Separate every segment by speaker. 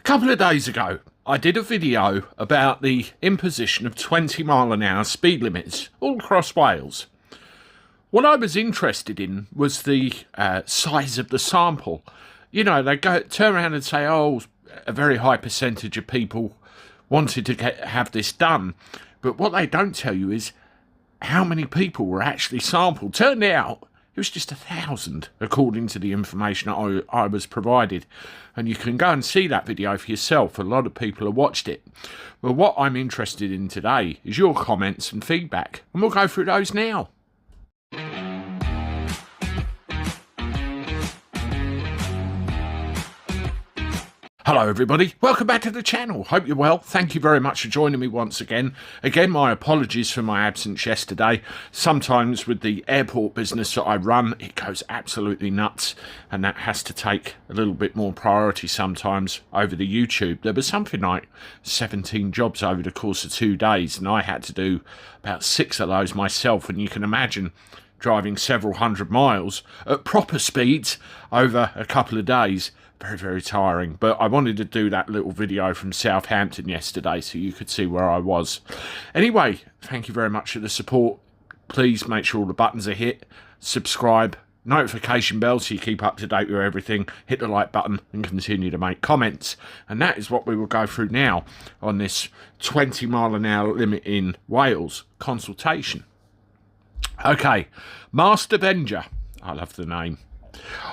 Speaker 1: couple of days ago, I did a video about the imposition of 20-mile-an-hour speed limits all across Wales. What I was interested in was the size of the sample. You know, they turn around and say, oh, a very high percentage of people wanted to have this done. But what they don't tell you is how many people were actually sampled. Turned out it was just 1,000, according to the information I was provided. And you can go and see that video for yourself. A lot of people have watched it. But what I'm interested in today is your comments and feedback. And we'll go through those now. Hello everybody, welcome back to the channel. Hope you're well. Thank you very much for joining me once again. Again, my apologies for my absence yesterday. Sometimes with the airport business that I run, it goes absolutely nuts, and that has to take a little bit more priority sometimes over the YouTube. There was something like 17 jobs over the course of 2 days, and I had to do about 6 of those myself, and you can imagine driving several hundred miles at proper speeds over a couple of days. Very, very tiring. But I wanted to do that little video from Southampton yesterday so you could see where I was. Anyway, thank you very much for the support. Please make sure all the buttons are hit. Subscribe. Notification bell so you keep up to date with everything. Hit the like button and continue to make comments. And that is what we will go through now on this 20-mile-an-hour limit in Wales consultation. Okay, Master Venger. I love the name.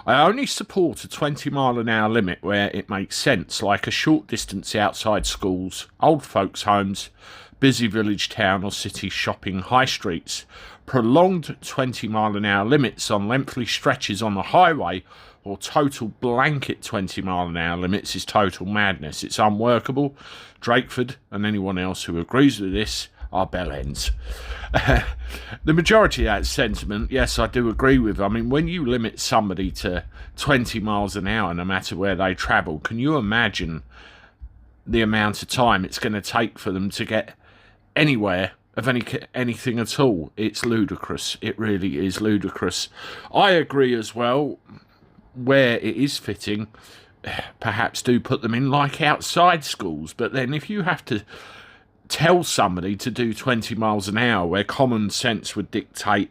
Speaker 1: I only support a 20-mile-an-hour limit where it makes sense, like a short distance outside schools, old folks' homes, busy village, town or city shopping high streets. Prolonged 20-mile-an-hour limits on lengthy stretches on the highway or total blanket 20-mile-an-hour limits is total madness. It's unworkable. Drakeford and anyone else who agrees with this are bell ends. The majority of that sentiment, yes, I do agree with. I mean, when you limit somebody to 20 miles an hour, no matter where they travel, can you imagine the amount of time it's going to take for them to get anywhere of anything at all? It's ludicrous. It really is ludicrous. I agree as well, where it is fitting, perhaps do put them in like outside schools. But then if you have to tell somebody to do 20 miles an hour where common sense would dictate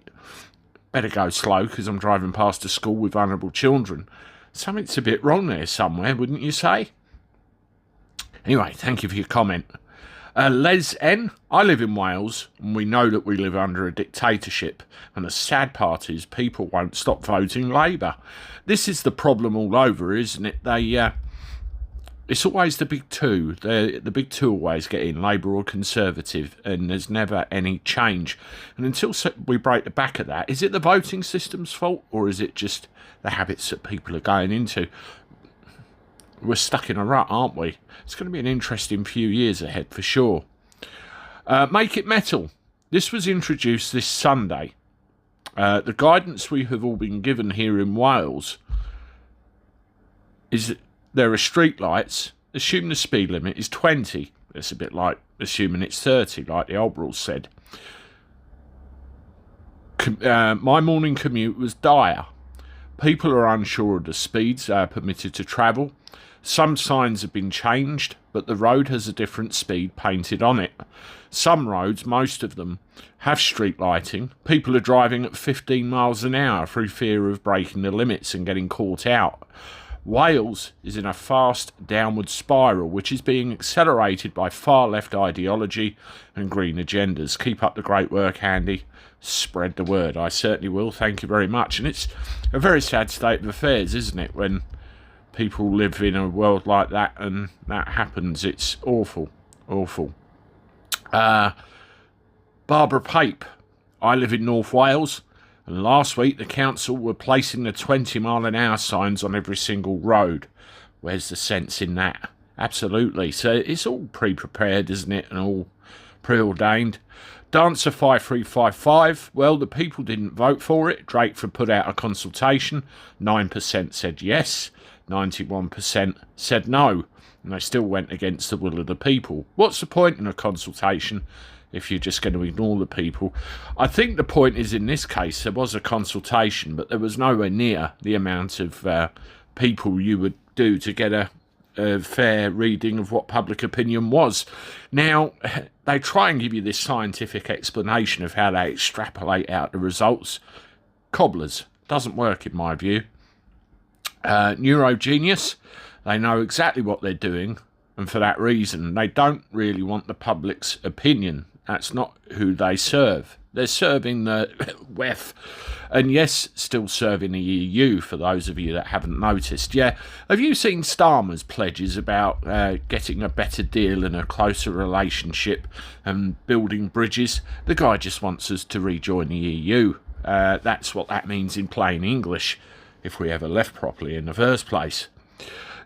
Speaker 1: better go slow because I'm driving past a school with vulnerable children, something's a bit wrong there somewhere, wouldn't you say? Anyway, thank you for your comment. Les N, I live in Wales and we know that we live under a dictatorship, and the sad part is people won't stop voting Labour. This is the problem all over, isn't it? It's always the big two. The big two always get in, Labour or Conservative, and there's never any change. And until we break the back of that, is it the voting system's fault, or is it just the habits that people are going into? We're stuck in a rut, aren't we? It's going to be an interesting few years ahead for sure. Make It Metal. This was introduced this Sunday. The guidance we have all been given here in Wales is that there are street lights. Assume the speed limit is 20. It's a bit like assuming it's 30, like the old rules said. My morning commute was dire. People are unsure of the speeds they are permitted to travel. Some signs have been changed, but the road has a different speed painted on it. Some roads, most of them, have street lighting. People are driving at 15 miles an hour through fear of breaking the limits and getting caught out. Wales is in a fast downward spiral, which is being accelerated by far-left ideology and green agendas. Keep up the great work, Andy. Spread the word. I certainly will. Thank you very much. And it's a very sad state of affairs, isn't it, when people live in a world like that and that happens. It's awful. Awful. Barbara Pape. I live in North Wales. And last week, the council were placing the 20-mile-an-hour signs on every single road. Where's the sense in that? Absolutely. So it's all pre-prepared, isn't it? And all preordained. Dancer 5355. Well, the people didn't vote for it. Drakeford put out a consultation. 9% said yes. 91% said no. And they still went against the will of the people. What's the point in a consultation if you're just going to ignore the people? I think the point is, in this case, there was a consultation, but there was nowhere near the amount of people you would do to get a fair reading of what public opinion was. Now, they try and give you this scientific explanation of how they extrapolate out the results. Cobblers. Doesn't work in my view. Neurogenius. They know exactly what they're doing, and for that reason, they don't really want the public's opinion. That's not who they serve. They're serving the WEF, and yes, still serving the EU, for those of you that haven't noticed. Yeah, have you seen Starmer's pledges about getting a better deal and a closer relationship and building bridges? The guy just wants us to rejoin the EU. That's what that means in plain English, if we ever left properly in the first place.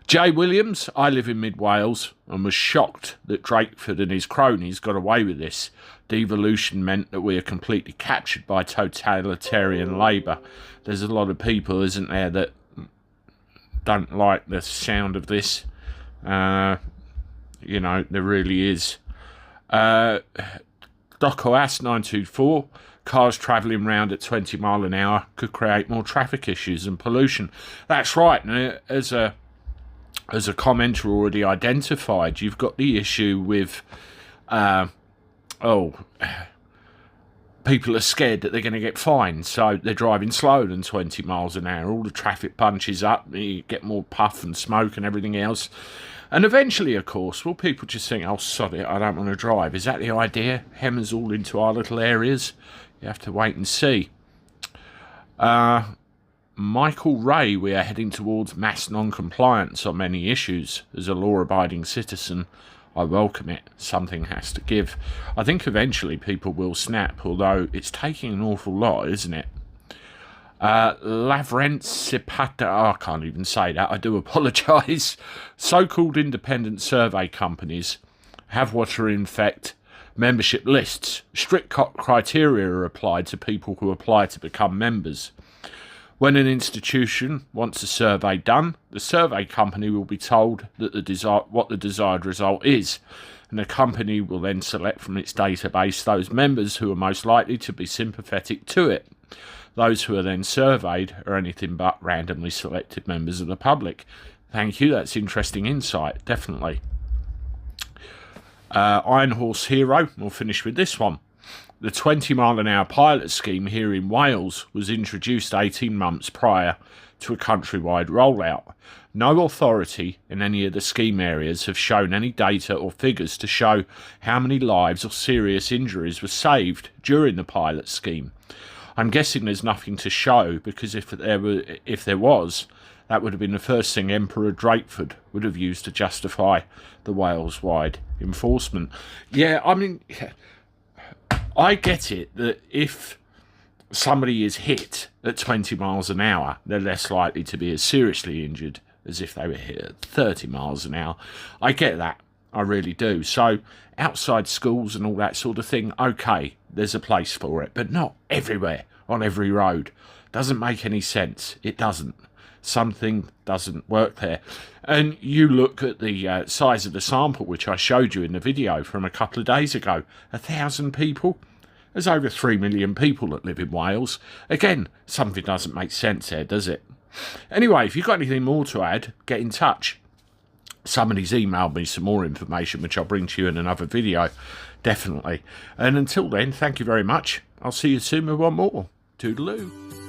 Speaker 1: Jay Williams, I live in mid-Wales and was shocked that Drakeford and his cronies got away with this. Devolution meant that we are completely captured by totalitarian Labour. There's a lot of people, isn't there, that don't like the sound of this. There really is. DocOAS 924, cars travelling round at 20 mile an hour could create more traffic issues and pollution. That's right. And as a commenter already identified, you've got the issue with, people are scared that they're going to get fined, so they're driving slower than 20 miles an hour. All the traffic bunches up, you get more puff and smoke and everything else. And eventually, of course, will people just think, oh, sod it, I don't want to drive. Is that the idea? Hem us all into our little areas? You have to wait and see. Michael Ray, we are heading towards mass non-compliance on many issues. As a law-abiding citizen, I welcome it. Something has to give. I think eventually people will snap, although it's taking an awful lot, isn't it? Lavrent Sipata, I can't even say that, I do apologise. So-called independent survey companies have what are in fact membership lists. Strict criteria are applied to people who apply to become members. When an institution wants a survey done, the survey company will be told that what the desired result is, and the company will then select from its database those members who are most likely to be sympathetic to it. Those who are then surveyed are anything but randomly selected members of the public. Thank you, that's interesting insight, definitely. Iron Horse Hero, we'll finish with this one. The 20 mile an hour pilot scheme here in Wales was introduced 18 months prior to a countrywide rollout. No authority in any of the scheme areas have shown any data or figures to show how many lives or serious injuries were saved during the pilot scheme. I'm guessing there's nothing to show, because if there was, that would have been the first thing Emperor Drakeford would have used to justify the Wales-wide enforcement. Yeah, I mean, I get it that if somebody is hit at 20 miles an hour, they're less likely to be as seriously injured as if they were hit at 30 miles an hour. I get that. I really do. So outside schools and all that sort of thing, okay, there's a place for it, but not everywhere on every road. Doesn't make any sense. It doesn't. Something doesn't work there. And you look at the size of the sample, which I showed you in the video from a couple of days ago. 1,000 people. There's over 3 million people that live in Wales. Again, something doesn't make sense there, does it? Anyway, if you've got anything more to add, get in touch. Somebody's emailed me some more information, which I'll bring to you in another video, definitely. And until then, thank you very much. I'll see you soon with one more. Toodaloo.